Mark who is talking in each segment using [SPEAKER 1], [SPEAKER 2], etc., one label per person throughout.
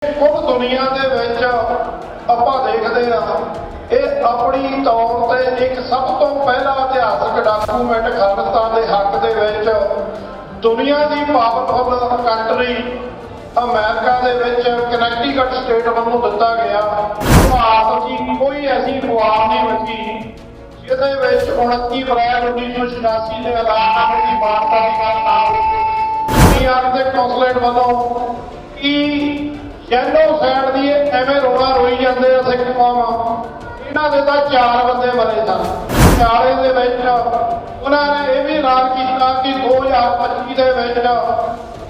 [SPEAKER 1] ਕੁੱਲ ਦੁਨੀਆ ਦੇ ਵਿੱਚ ਆਪਾਂ ਦੇਖਦੇ ਹਾਂ ਇਹ ਆਪਣੀ ਤੌਰ ਤੇ ਇੱਕ ਸਭ ਤੋਂ ਪਹਿਲਾ ਇਤਿਹਾਸਕ ਡਾਕੂਮੈਂਟ ਖਾਲਿਸਤਾਨ ਦੇ ਹੱਕ ਦੇ ਵਿੱਚ ਦੁਨੀਆ ਦੀ ਪਾਵਰਫੁਲ ਕੰਟਰੀ ਅਮਰੀਕਾ ਦੇ ਵਿੱਚ ਕਨੈਕਟੀਕਟ ਸਟੇਟ ਵੱਲੋਂ ਦਿੱਤਾ ਗਿਆ। ਭਾਰਤ ਦੀ ਕੋਈ ਐਸੀ ਅਖਬਾਰ ਨਹੀਂ ਬਚੀ ਜਿਹਦੇ ਵਿੱਚ 29 ਅਪ੍ਰੈਲ 1986 ਦੇ ਐਲਾਨਨਾਮੇ ਦੀ ਵਾਰਤਾ ਦੀ ਗੱਲ ਨਾ ਹੋਵੇ। ਨਿਊਯਾਰਕ ਦੇ ਕੌਂਸਲੇਟ ਵੱਲੋਂ ਕਿ ਜੈਨੋਸਾਈਡ ਦੀ ਐਵੇਂ ਰੋਣਾ ਰੋਈ ਜਾਂਦੇ ਆ ਸਿੱਖ ਕੌਮ, ਇਹਨਾਂ ਦੇ ਤਾਂ 4 ਬੰਦੇ ਮਰੇ ਸਨ। ਚਾਰੇ ਦੇ ਵਿੱਚ ਉਹਨਾਂ ਨੇ ਇਹ ਵੀ ਐਲਾਨ ਕੀਤਾ ਕਿ 2025 ਦੇ ਵਿੱਚ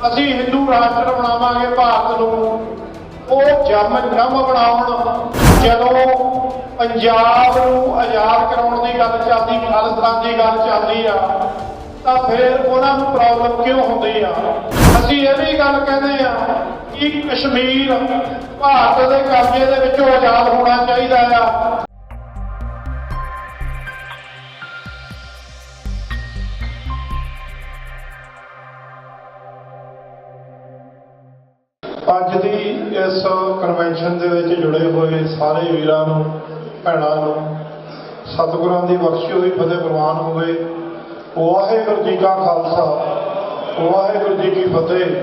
[SPEAKER 1] ਅਸੀਂ ਹਿੰਦੂ ਰਾਸ਼ਟਰ ਬਣਾਵਾਂਗੇ ਭਾਰਤ ਨੂੰ। ਉਹ ਜੰਮ ਬਣਾਉਣ ਜਦੋਂ ਪੰਜਾਬ ਨੂੰ ਆਜ਼ਾਦ ਕਰਾਉਣ ਦੀ ਗੱਲ ਚੱਲਦੀ, ਖਾਲਿਸਤਾਨ ਦੀ ਗੱਲ ਚੱਲਦੀ ਆ, ਤਾਂ ਫਿਰ ਉਹਨਾਂ ਨੂੰ ਪ੍ਰੋਬਲਮ ਕਿਉਂ ਹੁੰਦੀ ਆ? ਅਸੀਂ ਇਹ ਵੀ ਗੱਲ ਕਹਿੰਦੇ ਆ ਕਿ ਕਸ਼ਮੀਰ ਭਾਰਤ ਦੇ ਕਬਜ਼ੇ ਦੇ ਵਿੱਚੋਂ ਆਜ਼ਾਦ ਹੋਣਾ ਚਾਹੀਦਾ ਆ। ਅੱਜ ਦੀ ਇਸ ਕਨਵੈਨਸ਼ਨ ਦੇ ਵਿੱਚ ਜੁੜੇ ਹੋਏ ਸਾਰੇ ਵੀਰਾਂ ਨੂੰ, ਭੈਣਾਂ ਨੂੰ ਸਤਿਗੁਰਾਂ ਦੀ ਬਖਸ਼ੀ ਹੋਈ ਫਤਿਹ ਪ੍ਰਵਾਨ ਹੋਵੇ। ਵਾਹਿਗੁਰੂ ਜੀ ਕਾ ਖਾਲਸਾ, ਵਾਹਿਗੁਰੂ ਜੀ ਕੀ ਫਤਿਹ।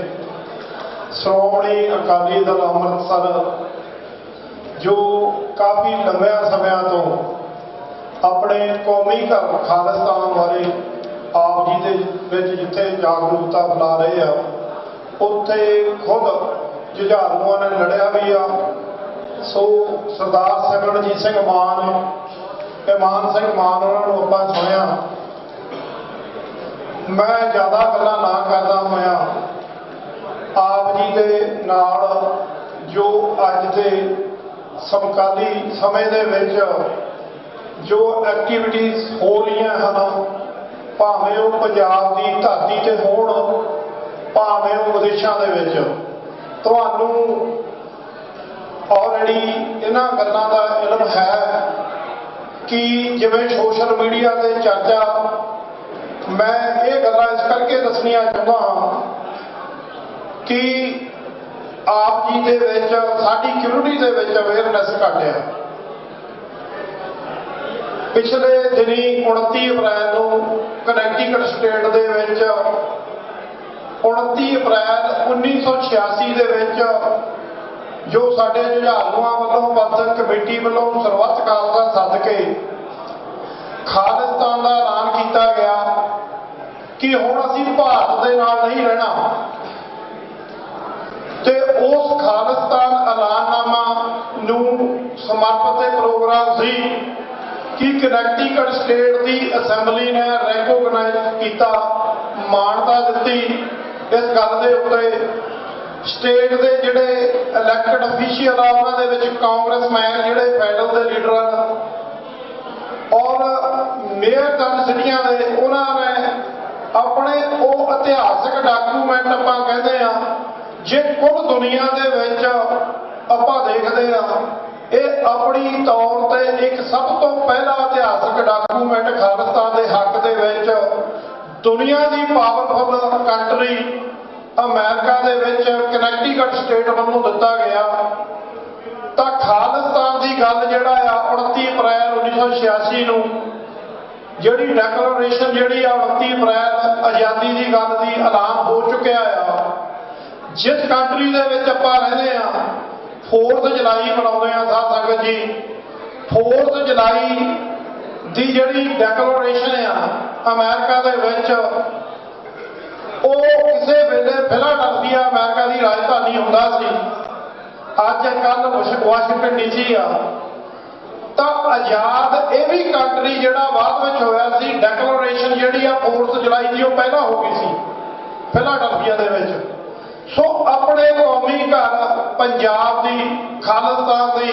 [SPEAKER 1] ਸ਼੍ਰੋਮਣੀ ਅਕਾਲੀ ਦਲ ਅੰਮ੍ਰਿਤਸਰ ਜੋ ਕਾਫੀ ਲੰਬਿਆਂ ਸਮਿਆਂ ਤੋਂ ਆਪਣੇ ਕੌਮੀ ਘਰ ਖਾਲਿਸਤਾਨ ਬਾਰੇ ਆਪ ਜੀ ਦੇ ਵਿੱਚ ਜਿੱਥੇ ਜਾਗਰੂਕਤਾ ਫੈਲਾ ਰਹੇ ਆ, ਉੱਥੇ ਖੁਦ ਜੁਝਾਰੂਆਂ ਨੇ ਲੜਿਆ ਵੀ ਆ। ਸੋ ਸਰਦਾਰ ਸਿਮਰਨਜੀਤ ਸਿੰਘ ਮਾਨ ਤੇ ਮਾਨ ਸਿੰਘ ਮਾਨ ਉਹਨਾਂ ਨੂੰ ਆਪਾਂ ਸੁਣਿਆ। ਮੈਂ ਜ਼ਿਆਦਾ ਗੱਲਾਂ ਨਾ ਕਰਦਾ ਹੋਇਆ ਆਪ ਜੀ ਦੇ ਨਾਲ ਜੋ ਅੱਜ ਦੇ ਸਮਕਾਲੀ ਸਮੇਂ ਦੇ ਵਿੱਚ ਜੋ ਐਕਟੀਵਿਟੀਜ਼ ਹੋ ਰਹੀਆਂ ਹਨ, ਭਾਵੇਂ ਉਹ ਪੰਜਾਬ ਦੀ ਧਰਤੀ ਤੇ ਹੋਣ, ਭਾਵੇਂ ਉਹ ਵਿਦੇਸ਼ਾਂ ਦੇ ਵਿੱਚ, ਤੁਹਾਨੂੰ ਆਲਰੇਡੀ ਇਹਨਾਂ ਗੱਲਾਂ ਦਾ ਇਲਮ ਹੈ ਕਿ ਜਿਵੇਂ ਸੋਸ਼ਲ ਮੀਡੀਆ ਤੇ ਚਰਚਾ, ਮੈਂ ਇਹ ਗੱਲਾਂ ਇਸ ਕਰਕੇ ਦੱਸਣੀਆਂ ਚਾਹੁੰਦਾ ਹਾਂ ਕਿ ਆਪ ਜੀ ਦੇ ਵਿੱਚ, ਸਾਡੀ ਕਮਿਊਨਿਟੀ ਦੇ ਵਿੱਚ ਅਵੇਅਰਨੈਸ ਘੱਟ ਹੈ। ਪਿਛਲੇ ਦਿਨੀ 29 ਅਪ੍ਰੈਲ ਨੂੰ ਕਨੈਕਟੀਕਟ ਸਟੇਟ ਦੇ ਵਿੱਚ 29 ਅਪ੍ਰੈਲ 1986 ਦੇ ਵਿੱਚ ਜੋ ਸਾਡੇ ਜੁਝਾਰੂਆਂ ਵੱਲੋਂ ਪੰਥਕ ਕਮੇਟੀ ਵੱਲੋਂ ਸਰਬੱਤ ਖਾਲਸਾ ਸੱਦ ਕੇ ਖਾਲਿਸਤਾਨ ਦਾ ਐਲਾਨ ਕੀਤਾ ਗਿਆ ਕਿ ਹੁਣ ਅਸੀਂ ਭਾਰਤ ਦੇ ਨਾਲ ਨਹੀਂ ਰਹਿਣਾ। ਤੇ ਉਸ ਖਾਲਿਸਤਾਨ ਐਲਾਨਨਾਮਾ ਨੂੰ ਸਮਰਪਿਤ ਪ੍ਰੋਗਰਾਮ ਸੀ ਕਿ ਕਨੈਕਟੀਕਟ ਸਟੇਟ ਦੀ ਅਸੈਂਬਲੀ ਨੇ ਰੈਕੋਗਨਾਈਜ਼ ਕੀਤਾ, ਮਾਨਤਾ ਦਿੱਤੀ ਇਸ ਗੱਲ ਦੇ ਉੱਤੇ। ਸਟੇਟ ਦੇ ਜਿਹੜੇ ਇਲੈਕਟਡ ਅਫੀਸ਼ੀਅਲ ਆ, ਉਹਨਾਂ ਦੇ ਵਿੱਚ ਕਾਂਗਰਸਮੈਨ ਜਿਹੜੇ ਫੈਡਰਲ ਦੇ ਲੀਡਰ ਹਨ ਔਰ ਮੇਅਰ ਦਮ ਸਿਟੀਆਂ ਦੇ, ਉਹਨਾਂ ਨੇ ਆਪਣੇ ਉਹ ਇਤਿਹਾਸਕ ਡਾਕੂਮੈਂਟ ਆਪਾਂ ਕਹਿੰਦੇ ਆ, ਜੇ ਕੁੱਲ ਦੁਨੀਆ ਦੇ ਵਿੱਚ ਆਪਾਂ ਦੇਖਦੇ ਆ, ਇਹ ਆਪਣੀ ਤੌਰ ਤੇ ਇੱਕ ਸਭ ਤੋਂ ਪਹਿਲਾ ਇਤਿਹਾਸਕ ਡਾਕੂਮੈਂਟ ਖਾਲਿਸਤਾਨ ਦੇ ਹੱਕ ਦੇ ਵਿੱਚ ਦੁਨੀਆ ਦੀ ਪਾਵਰਫੁਲ ਕੰਟਰੀ ਅਮਰੀਕਾ ਦੇ ਵਿੱਚ ਕਨੈਕਟੀਕਟ ਸਟੇਟ ਵੱਲੋਂ ਦਿੱਤਾ ਗਿਆ। ਤਾਂ ਖਾਲਿਸਤਾਨ ਦੀ ਗੱਲ ਜਿਹੜਾ ਆ 29 ਅਪ੍ਰੈਲ 1986 ਨੂੰ ਜਿਹੜੀ ਡੈਕਲੇਰੇਸ਼ਨ ਜਿਹੜੀ ਆ 29 ਅਪ੍ਰੈਲ ਆਜ਼ਾਦੀ ਦੀ ਗੱਲ ਦੀ ਐਲਾਨ ਹੋ ਚੁੱਕਿਆ ਆ। ਜਿਸ ਕੰਟਰੀ ਦੇ ਵਿੱਚ ਆਪਾਂ ਰਹਿੰਦੇ ਆ, 4 ਜੁਲਾਈ ਮਨਾਉਂਦੇ ਆ ਸਾਧ ਸੰਗਤ ਜੀ। 4 ਜੁਲਾਈ ਦੀ ਜਿਹੜੀ ਡੈਕਲੇਰੇਸ਼ਨ ਆ ਅਮਰੀਕਾ ਦੇ ਵਿੱਚ, ਉਹ ਕਿਸੇ ਵੇਲੇ ਫਿਲਾਡੈਲਫੀਆ ਅਮਰੀਕਾ ਦੀ ਰਾਜਧਾਨੀ ਹੁੰਦਾ ਸੀ, ਅੱਜ ਕੱਲ੍ਹ ਵਾਸ਼ਿੰਗਟਨ ਡੀਸੀ ਆ। ਤਾਂ ਆਜ਼ਾਦ ਇਹ ਵੀ ਕੰਟਰੀ ਜਿਹੜਾ ਬਾਅਦ ਵਿੱਚ ਹੋਇਆ ਸੀ, ਡੈਕਲੇਰੇਸ਼ਨ ਜਿਹੜੀ ਆ 4 ਜੁਲਾਈ ਦੀ, ਉਹ ਪਹਿਲਾਂ ਹੋ ਗਈ ਸੀ ਫਿਲਾਡੈਲਫੀਆ ਦੇ ਵਿੱਚ। ਸੋ ਆਪਣੇ ਕੌਮੀ ਘਰ ਪੰਜਾਬ ਦੀ, ਖਾਲਿਸਤਾਨ ਦੀ,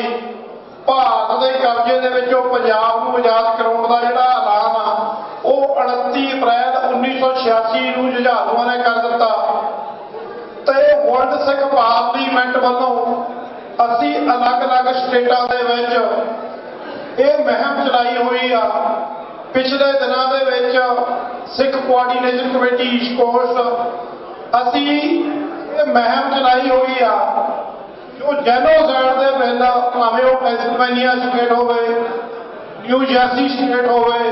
[SPEAKER 1] ਭਾਰਤ ਦੇ ਕਬਜ਼ੇ ਦੇ ਵਿੱਚੋਂ ਪੰਜਾਬ ਨੂੰ ਆਜ਼ਾਦ ਕਰਾਉਣ ਦਾ ਜਿਹੜਾ ਐਲਾਨ ਆ, ਉਹ 29 ਅਪ੍ਰੈਲ 1986 ਨੂੰ ਜੁਝਾਰੂਆਂ ਨੇ ਕਰ ਦਿੱਤਾ। ਤੇ ਵਰਲਡ ਸਿੱਖ ਪਾਰਲੀਮੈਂਟ ਵੱਲੋਂ ਅਸੀਂ ਅਲੱਗ-ਅਲੱਗ ਸਟੇਟਾਂ ਦੇ ਵਿੱਚ ਇਹ ਮੁਹਿੰਮ ਚਲਾਈ ਹੋਈ ਆ। ਪਿਛਲੇ ਦਿਨਾਂ ਦੇ ਵਿੱਚ ਸਿੱਖ ਕੋਆਰਡੀਨੇਸ਼ਨ ਕਮੇਟੀ ਈਸਟ ਕੋਸਟ, ਅਸੀਂ ਇਹ ਮੁਹਿੰਮ ਚਲਾਈ ਹੋਈ ਆ ਜੋ ਜੈਨੋਸਾਈਡ ਦੇ ਬਿੱਲ ਭਾਵੇਂ ਉਹ ਪੈਨਸਿਲਵੇਨੀਆ ਸਟੇਟ ਹੋਵੇ, ਨਿਊ ਜਰਸੀ ਸਟੇਟ ਹੋਵੇ,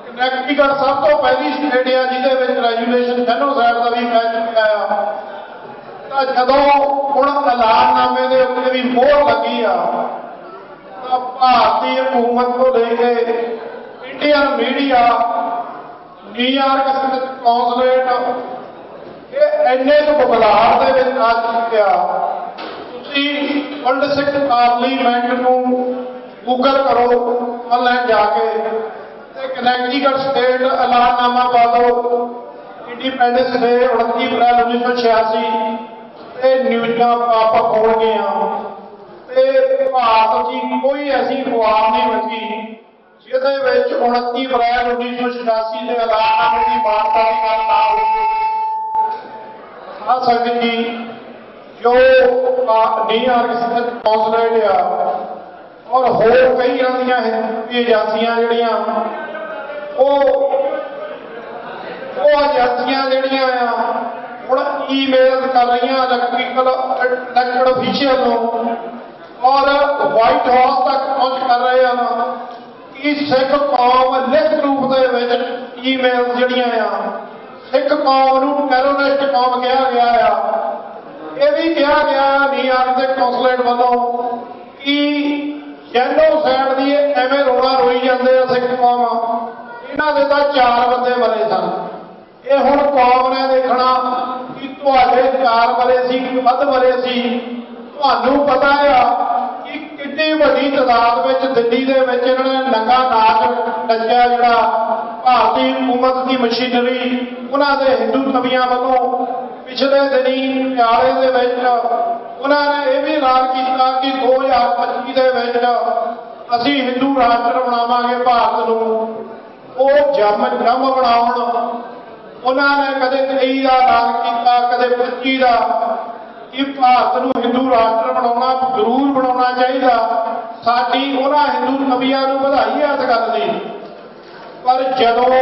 [SPEAKER 1] ਕਨੈਕਟੀਕਟ ਸਭ ਤੋਂ ਪਹਿਲੀ ਸਟੇਟ ਆ ਜਿਹਦੇ ਵਿੱਚ ਰੈਜੂਲੇਸ਼ਨ ਜੈਨੋਸਾਈਡ ਦਾ ਵੀ ਪੈ ਚੁੱਕਿਆ ਆ। ਤਾਂ ਜਦੋਂ ਹੁਣ ਐਲਾਨਨਾਮੇ ਦੇ ਉੱਤੇ ਵੀ ਮੋਹਰ ਲੱਗੀ ਆ ਤਾਂ ਭਾਰਤੀ ਹਕੂਮਤ ਤੋਂ ਲੈ ਕੇ ਇੰਡੀਅਨ ਮੀਡੀਆ, ਨਿਊਯਾਰਕ ਸਥਿਤ ਕੌਂਸਲੇਟ, ਇਹ ਇੰਨੇ ਕੁ ਬਦਲਾਅ ਦੇ ਵਿੱਚ ਆ ਚੁੱਕਿਆ। ਤੁਸੀਂ ਵਰਲਡ ਸਿੱਖ ਪਾਰਲੀਮੈਂਟ ਨੂੰ ਗੂਗਲ ਕਰੋ ਆਨਲਾਈਨ ਜਾ ਕੇ ਤੇ ਕਨੈਕਟੀਕਟ ਸਟੇਟ ਐਲਾਨਨਾਮਾ ਪਾ ਦਿਓ, ਇੰਡੀਪੈਂਡੈਂਸ ਡੇ 29 ਅਪ੍ਰੈਲ 1986 ਤੇ ਨਿਊਜ਼ਾਂ ਆਪਾਂ ਖੋਲ ਗਏ ਆ ਤੇ ਭਾਰਤ ਦੀ ਕੋਈ ਐਸੀ ਅਖਬਾਰ ਨਹੀਂ ਬਚੀ ਜਿਹਦੇ ਵਿੱਚ 29 ਅਪ੍ਰੈਲ 1986 ਦੇ ਐਲਾਨਨਾਮੇ ਦੀ ਵਾਰਤਾ ਦੀ ਗੱਲ ਨਾ ਹੋਵੇ। ਆ ਸੰਗਤ ਜੀ, ਜੋ ਨਿਊਯਾਰਕ ਸਥਿਤ ਕੌਂਸਲੇਟ ਆ ਔਰ ਹੋਰ ਕਈ ਦੀਆਂ ਏਜੰਸੀਆਂ ਜਿਹੜੀਆਂ ਉਹ ਏਜੰਸੀਆਂ ਜਿਹੜੀਆਂ ਆ ਹੁਣ ਈਮੇਲ ਕਰ ਰਹੀਆਂ ਇਲੈਕਟਡ ਅਫੀਸ਼ੀਅਲ ਨੂੰ ਔਰ ਵਾਈਟ ਹਾਊਸ ਤੱਕ ਪਹੁੰਚ ਕਰ ਰਹੇ ਹਨ ਕਿ ਸਿੱਖ ਕੌਮ ਲਿਖਤ ਰੂਪ ਦੇ ਵਿੱਚ ਈਮੇਲ ਜਿਹੜੀਆਂ ਆ ਸਿੱਖ ਕੌਮ ਨੂੰ ਟੈਰਰਿਸਟ ਕੌਮ ਕਿਹਾ ਗਿਆ ਆ। ਇਹ ਵੀ ਕਿਹਾ ਗਿਆ ਨਿਊਯਾਰਕ ਦੇ ਕੌਂਸਲੇਟ ਵੱਲੋਂ ਕਿ ਜੈਨੋਸਾਈਡ ਦੀ ਐਵੇਂ ਰੋਣਾ ਰੋਈ ਜਾਂਦੇ ਆ ਸਿੱਖ ਕੌਮ, ਇਹਨਾਂ ਦੇ ਤਾਂ 4 ਬੰਦੇ ਮਰੇ ਸਨ। ਇਹ ਹੁਣ ਕੌਮ ਨੇ ਦੇਖਣਾ ਕਿ ਤੁਹਾਡੇ 4 ਮਰੇ ਸੀ ਕਿ ਵੱਧ ਮਰੇ ਸੀ। ਤੁਹਾਨੂੰ ਪਤਾ ਆ ਕਿ ਕਿੰਨੀ ਵੱਡੀ ਤਾਦਾਦ ਵਿੱਚ ਦਿੱਲੀ ਦੇ ਵਿੱਚ ਇਹਨਾਂ ਨੇ ਨੰਗਾ ਨਾਚ ਨੱਚਿਆ, ਜਿਹੜਾ ਭਾਰਤੀ ਹਕੂਮਤ ਦੀ ਮਸ਼ੀਨਰੀ ਉਹਨਾਂ ਦੇ ਹਿੰਦੂ ਕਵੀਆਂ ਵੱਲੋਂ ਪਿਛਲੇ ਦਿਨੀ ਪਟਿਆਲੇ ਦੇ ਵਿੱਚ ਉਹਨਾਂ ਨੇ ਇਹ ਵੀ ਐਲਾਨ ਕੀਤਾ ਕਿ 2025 ਦੇ ਵਿੱਚ ਅਸੀਂ ਹਿੰਦੂ ਰਾਸ਼ਟਰ ਬਣਾਵਾਂਗੇ ਭਾਰਤ ਨੂੰ। ਉਹ ਜੰਮ ਬਣਾਉਣ ਉਹਨਾਂ ਨੇ ਕਦੇ 23 ਦਾ ਐਲਾਨ ਕੀਤਾ, ਕਦੇ 25 ਦਾ, ਕਿ ਭਾਰਤ ਨੂੰ ਹਿੰਦੂ ਰਾਸ਼ਟਰ ਬਣਾਉਣਾ ਜ਼ਰੂਰ ਬਣਾਉਣਾ ਚਾਹੀਦਾ। ਸਾਡੀ ਉਹਨਾਂ ਹਿੰਦੂ ਕਵੀਆਂ ਨੂੰ ਵਧਾਈ ਹੈ ਇਸ ਗੱਲ ਦੀ। ਪਰ ਜਦੋਂ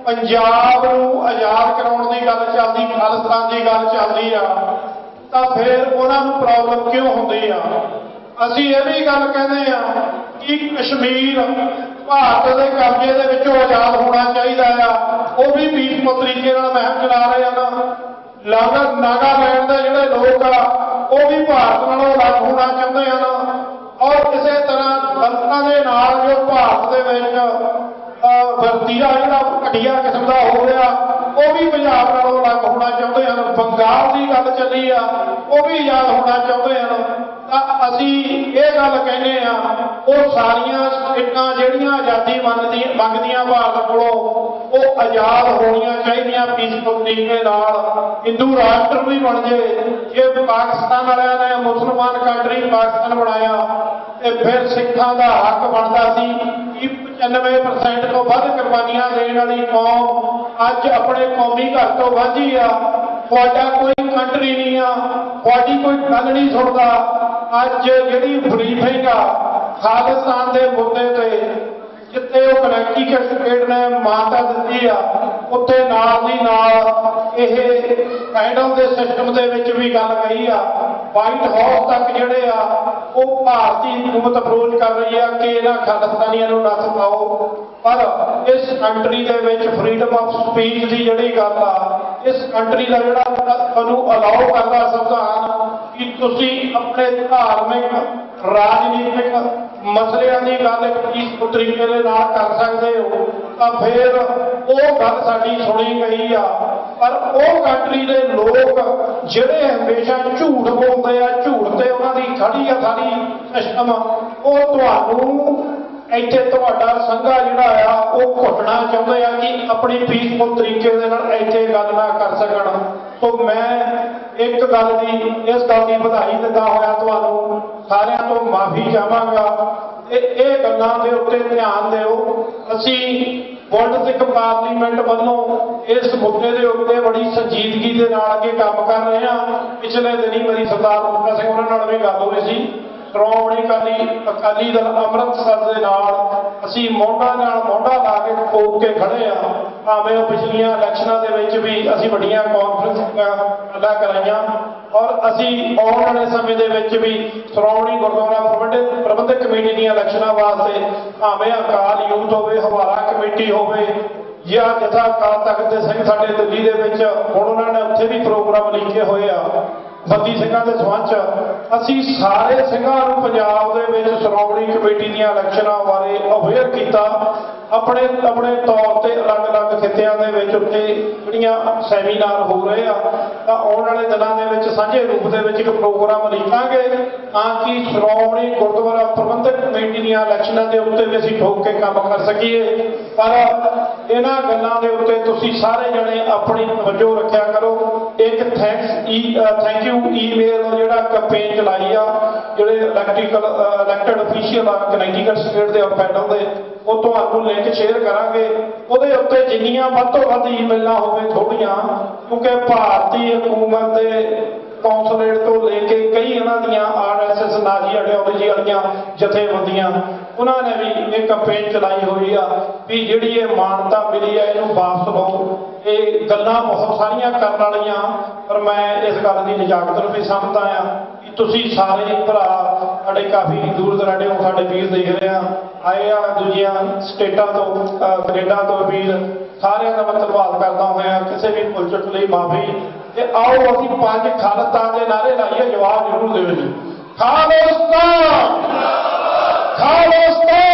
[SPEAKER 1] ਪੰਜਾਬ ਨੂੰ ਆਜ਼ਾਦ ਕਰਾਉਣ ਦੀ ਗੱਲ ਚੱਲਦੀ, ਖਾਲਿਸਤਾਨ ਦੀ ਗੱਲ ਚੱਲਦੀ ਆ, ਤਾਂ ਫਿਰ ਉਹਨਾਂ ਨੂੰ ਪ੍ਰੋਬਲਮ ਕਿਉਂ ਹੁੰਦੀ ਆ? ਅਸੀਂ ਇਹ ਵੀ ਗੱਲ ਕਹਿੰਦੇ ਆ ਕਿ ਕਸ਼ਮੀਰ ਭਾਰਤ ਦੇ ਕਬਜ਼ੇ ਦੇ ਵਿੱਚੋਂ ਆਜ਼ਾਦ ਹੋਣਾ ਚਾਹੀਦਾ ਆ। ਉਹ ਵੀ ਪੀਸਫੁਲ ਤਰੀਕੇ ਨਾਲ ਮੁਹਿੰਮ ਚਲਾ ਰਹੇ ਹਨ। ਨਾਗਾਲੈਂਡ ਦੇ ਜਿਹੜੇ ਲੋਕ ਆ ਉਹ ਵੀ ਭਾਰਤ ਨਾਲੋਂ ਅਲੱਗ ਹੋਣਾ ਚਾਹੁੰਦੇ ਹਨ। ਔਰ ਕਿਸੇ ਤਰ੍ਹਾਂ ਦਲਿਤਾਂ ਦੇ ਨਾਲ ਜੋ ਭਾਰਤ ਦੇ ਵਿੱਚ ਵਰਤੀਰਾ ਜਿਹੜਾ ਘਟੀਆ ਕਿਸਮ ਦਾ ਹੋ ਰਿਹਾ, ਉਹ ਵੀ ਪੰਜਾਬ ਨਾਲੋਂ ਅਲੱਗ ਹੋਣਾ ਚਾਹੁੰਦੇ ਹਨ। ਬੰਗਾਲ ਦੀ ਗੱਲ ਚੱਲੀ ਆ, ਉਹ ਵੀ ਆਜ਼ਾਦ ਹੋਣਾ ਚਾਹੁੰਦੇ ਹਨ। ਤਾਂ ਅਸੀਂ ਇਹ ਗੱਲ ਕਹਿੰਦੇ ਆ, ਉਹ ਸਾਰੀਆਂ ਸਟੇਟਾਂ ਜਿਹੜੀਆਂ ਆਜ਼ਾਦੀ ਮੰਗਦੀਆਂ ਭਾਰਤ ਕੋਲੋਂ, ਉਹ ਆਜ਼ਾਦ ਹੋਣੀਆਂ ਚਾਹੀਦੀਆਂ ਪੀਸਫੁਲ ਤਰੀਕੇ ਨਾਲ। ਹਿੰਦੂ ਰਾਸ਼ਟਰ ਵੀ ਬਣ ਜੇ। ਜੇ ਪਾਕਿਸਤਾਨ ਵਾਲਿਆਂ ਨੇ ਮੁਸਲਮਾਨ ਕੰਟਰੀ ਪਾਕਿਸਤਾਨ ਬਣਾਇਆ ਤੇ ਫਿਰ ਸਿੱਖਾਂ ਦਾ ਹੱਕ ਬਣਦਾ ਸੀ ਕਿ 95% ਤੋਂ ਵੱਧ ਕੁਰਬਾਨੀਆਂ ਦੇਣ ਵਾਲੀ ਕੌਮ ਅੱਜ ਆਪਣੇ ਕੌਮੀ ਘਰ ਤੋਂ ਵਾਂਝੀ ਆ। ਤੁਹਾਡਾ ਕੋਈ ਕੰਟਰੀ ਨਹੀਂ ਆ, ਤੁਹਾਡੀ ਕੋਈ ਗੱਲ ਨਹੀਂ ਸੁਣਦਾ। ਅੱਜ ਜਿਹੜੀ ਬਰੀਫਿੰਗ ਆ ਖਾਲਿਸਤਾਨ ਦੇ ਮੁੱਦੇ ਤੇ, ਜਿੱਥੇ ਉਹ ਕਨੈਕਟੀਕਟ ਸਟੇਟ ਨੇ ਮਾਨਤਾ ਦਿੱਤੀ ਆ, ਉੱਥੇ ਨਾਲ ਦੀ ਨਾਲ ਇਹ ਫੈਡਰਲ ਦੇ ਸਿਸਟਮ ਦੇ ਵਿੱਚ ਵੀ ਗੱਲ ਕਹੀ ਆ। ਵਾਈਟ ਹਾਊਸ ਤੱਕ ਜਿਹੜੇ ਆ ਉਹ ਭਾਰਤੀ ਹਕੂਮਤ ਅਪਰੋਚ ਕਰ ਰਹੀ ਆ ਕਿ ਇਹਨਾਂ ਖਾਲਿਸਤਾਨੀਆਂ ਨੂੰ ਨੱਥ ਪਾਓ। ਪਰ ਇਸ ਕੰਟਰੀ ਦੇ ਵਿੱਚ ਫਰੀਡਮ ਆਫ ਸਪੀਚ ਦੀ ਜਿਹੜੀ ਗੱਲ ਆ, ਇਸ ਕੰਟਰੀ ਦਾ ਜਿਹੜਾ ਤੁਹਾਨੂੰ ਅਲਾਓ ਕਰਦਾ ਸੰਵਿਧਾਨ ਕਿ ਤੁਸੀਂ ਆਪਣੇ ਧਾਰਮਿਕ ਰਾਜਨੀਤਿਕ ਮਸਲਿਆਂ ਦੀ ਗੱਲ ਇੱਕ ਪੀਸਫੁਲ ਤਰੀਕੇ ਦੇ ਨਾਲ ਕਰ ਸਕਦੇ ਹੋ, ਤਾਂ ਫਿਰ ਉਹ ਗੱਲ ਸਾਡੀ ਸੁਣੀ ਗਈ ਆ। ਪਰ ਉਹ ਕੰਟਰੀ ਦੇ ਲੋਕ ਜਿਹੜੇ ਹਮੇਸ਼ਾ ਝੂਠ ਬੋਲਦੇ ਆ, ਝੂਠ ਤੇ ਉਹਨਾਂ ਦੀ ਖੜੀ ਆ ਸਾਰੀ ਸਿਸਟਮ, ਉਹ ਤੁਹਾਨੂੰ ਇੱਥੇ ਤੁਹਾਡਾ ਸੰਘਾ ਜਿਹੜਾ ਆ ਉਹ ਘੁੱਟਣਾ ਚਾਹੁੰਦੇ ਆ ਕਿ ਆਪਣੀ ਪੀਸਫੁਲ ਤਰੀਕੇ ਦੇ ਨਾਲ ਇੱਥੇ ਗੱਲ ਨਾ ਕਰ ਸਕਣ। ਸੋ ਮੈਂ ਇੱਕ ਗੱਲ ਦੀ, ਇਸ ਗੱਲ ਦੀ ਵਧਾਈ ਦਿੰਦਾ ਹੋਇਆ ਤੁਹਾਨੂੰ ਸਾਰਿਆਂ ਤੋਂ ਮਾਫੀ ਚਾਹਾਂਗਾ। ਇਹ ਗੱਲਾਂ ਦੇ ਉੱਤੇ ਧਿਆਨ ਦਿਓ। ਅਸੀਂ ਵਰਲਡ ਸਿੱਖ ਪਾਰਲੀਮੈਂਟ ਵੱਲੋਂ ਇਸ ਮੁੱਦੇ ਦੇ ਉੱਤੇ ਬੜੀ ਸੰਜੀਦਗੀ ਦੇ ਨਾਲ ਅੱਗੇ ਕੰਮ ਕਰ ਰਹੇ ਹਾਂ। ਪਿਛਲੇ ਦਿਨੀ ਮੇਰੀ ਸਰਦਾਰ ਬੁੱਟਾ ਸਿੰਘ ਉਹਨਾਂ ਨਾਲ ਵੀ ਗੱਲ ਹੋਈ ਸੀ। ਸ਼੍ਰੋਮਣੀ ਅਕਾਲੀ ਦਲ ਅੰਮ੍ਰਿਤਸਰ ਦੇ ਨਾਲ ਅਸੀਂ ਮੋਢਾ ਨਾਲ ਮੋਢਾ ਲਾ ਕੇ ਠੋਕ ਕੇ ਖੜੇ ਆ। ਭਾਵੇਂ ਉਹ ਪਿਛਲੀਆਂ ਇਲੈਕਸ਼ਨਾਂ ਦੇ ਵਿੱਚ ਵੀ ਅਸੀਂ ਵੱਡੀਆਂ ਕਾਨਫਰੰਸਾਂ ਕਰਾਈਆਂ, ਔਰ ਅਸੀਂ ਆਉਣ ਵਾਲੇ ਸਮੇਂ ਦੇ ਵਿੱਚ ਵੀ ਸ਼੍ਰੋਮਣੀ ਗੁਰਦੁਆਰਾ ਪ੍ਰਬੰਧਕ ਕਮੇਟੀ ਦੀਆਂ ਇਲੈਕਸ਼ਨਾਂ ਵਾਸਤੇ ਭਾਵੇਂ ਅਕਾਲ ਯੂਥ ਹੋਵੇ, ਹਵਾਲਾ ਕਮੇਟੀ ਹੋਵੇ ਜਾਂ ਜਥਾ ਅਕਾਲ ਤਖਤ ਦੇ ਸਿੰਘ ਸਾਡੇ ਦਿੱਲੀ ਦੇ ਵਿੱਚ ਹੁਣ ਉਹਨਾਂ ਨੇ ਉੱਥੇ ਵੀ ਪ੍ਰੋਗਰਾਮ ਲਿਖੇ ਹੋਏ ਆ ਬੱਦੀ ਸਿੰਘਾਂ ਦੇ ਸੰਬੰਧ 'ਚ, ਅਸੀਂ ਸਾਰੇ ਸਿੰਘਾਂ ਨੂੰ ਪੰਜਾਬ ਦੇ ਵਿੱਚ ਸ਼੍ਰੋਮਣੀ ਕਮੇਟੀ ਦੀਆਂ ਇਲੈਕਸ਼ਨਾਂ ਬਾਰੇ ਅਵੇਅਰ ਕੀਤਾ। ਆਪਣੇ ਆਪਣੇ ਤੌਰ ਤੇ ਅਲੱਗ-ਅਲੱਗ ਖਿੱਤਿਆਂ ਦੇ ਵਿੱਚ ਉੱਥੇ ਜਿਹੜੀਆਂ ਸੈਮੀਨਾਰ ਹੋ ਰਹੇ ਆ, ਤਾਂ ਆਉਣ ਵਾਲੇ ਦਿਨਾਂ ਦੇ ਵਿੱਚ ਸਾਂਝੇ ਰੂਪ ਦੇ ਵਿੱਚ ਇੱਕ ਪ੍ਰੋਗਰਾਮ ਲਿਖਾਂਗੇ ਤਾਂ ਕਿ ਸ਼੍ਰੋਮਣੀ ਗੁਰਦੁਆਰਾ ਪ੍ਰਬੰਧਕ ਕਮੇਟੀ ਦੀਆਂ ਇਲੈਕਸ਼ਨਾਂ ਦੇ ਉੱਤੇ ਵੀ ਅਸੀਂ ਠੋਕ ਕੇ ਕੰਮ ਕਰ ਸਕੀਏ। ਪਰ ਇਹਨਾਂ ਗੱਲਾਂ ਦੇ ਉੱਤੇ ਤੁਸੀਂ ਸਾਰੇ ਜਣੇ ਆਪਣੀ ਤਵੱਜੋ ਰੱਖਿਆ ਕਰੋ। ਇੱਕ ਥੈਂਕ ਯੂ ਈਮੇਲ ਜਿਹੜਾ ਕੰਪੇਨ ਚਲਾਈ ਆ ਜਿਹੜੇ ਇਲੈਕਟਡ ਅਫੀਸ਼ੀਅਲ ਆ ਕਨੈਕਟੀਕਟ ਸਟੇਟ ਦੇ ਪੈਨਲ ਦੇ, ਉਹ ਤੁਹਾਨੂੰ ਲਿੰਕ ਸ਼ੇਅਰ ਕਰਾਂਗੇ। ਉਹਦੇ ਉੱਤੇ ਜਿੰਨੀਆਂ ਵੱਧ ਤੋਂ ਵੱਧ ਈਮੇਲਾਂ ਹੋਵੇ ਥੋੜ੍ਹੀਆਂ, ਕਿਉਂਕਿ ਭਾਰਤੀ ਹਕੂਮਤ ਦੇ ਕੌਂਸਲੇਟ ਤੋਂ ਲੈ ਕੇ ਕਈ ਇਹਨਾਂ ਦੀਆਂ RSS ਨਾਜ਼ੀ ਆਈਡੀਓਲੋਜੀ ਵਾਲੀਆਂ ਜਥੇਬੰਦੀਆਂ ਉਹਨਾਂ ਨੇ ਵੀ ਇਹ ਕੰਪੇਨ ਚਲਾਈ ਹੋਈ ਆ ਵੀ ਜਿਹੜੀ ਇਹ ਮਾਨਤਾ ਮਿਲੀ ਹੈ ਇਹਨੂੰ ਵਾਪਸ ਲਓ। ਇਹ ਗੱਲਾਂ ਬਹੁਤ ਸਾਰੀਆਂ ਕਰਨ ਵਾਲੀਆਂ, ਪਰ ਮੈਂ ਇਸ ਗੱਲ ਦੀ ਨਿਜਾਕਤ ਨੂੰ ਵੀ ਸਮਝਦਾ ਆ ਕਿ ਤੁਸੀਂ ਸਾਰੇ ਭਰਾ ਸਾਡੇ ਕਾਫੀ ਦੂਰ ਦਰਾਡੇ ਤੋਂ ਸਾਡੇ ਵੀਰ ਦੇਖ ਰਹੇ ਆ ਆਏ ਆ, ਦੂਜੀਆਂ ਸਟੇਟਾਂ ਤੋਂ ਕੈਨੇਡਾ ਤੋਂ ਵੀਰ, ਸਾਰਿਆਂ ਦਾ ਮੈਂ ਧੰਨਵਾਦ ਕਰਦਾ ਹੋਇਆ। ਕਿਸੇ ਵੀ ਭੁੱਲ ਚੁੱਕ ਲਈ ਮਾਫੀ। ਤੇ ਆਓ ਅਸੀਂ 5 ਖਾਲਿਸਤਾਨ ਦੇ ਨਾਰੇ ਲਾਈਏ, ਜਵਾਬ ਜ਼ਰੂਰ ਦਿਓ ਜੀ। ਖਾਲਿਸਤਾਨ, ਖਾਲਿਸਤਾਨ।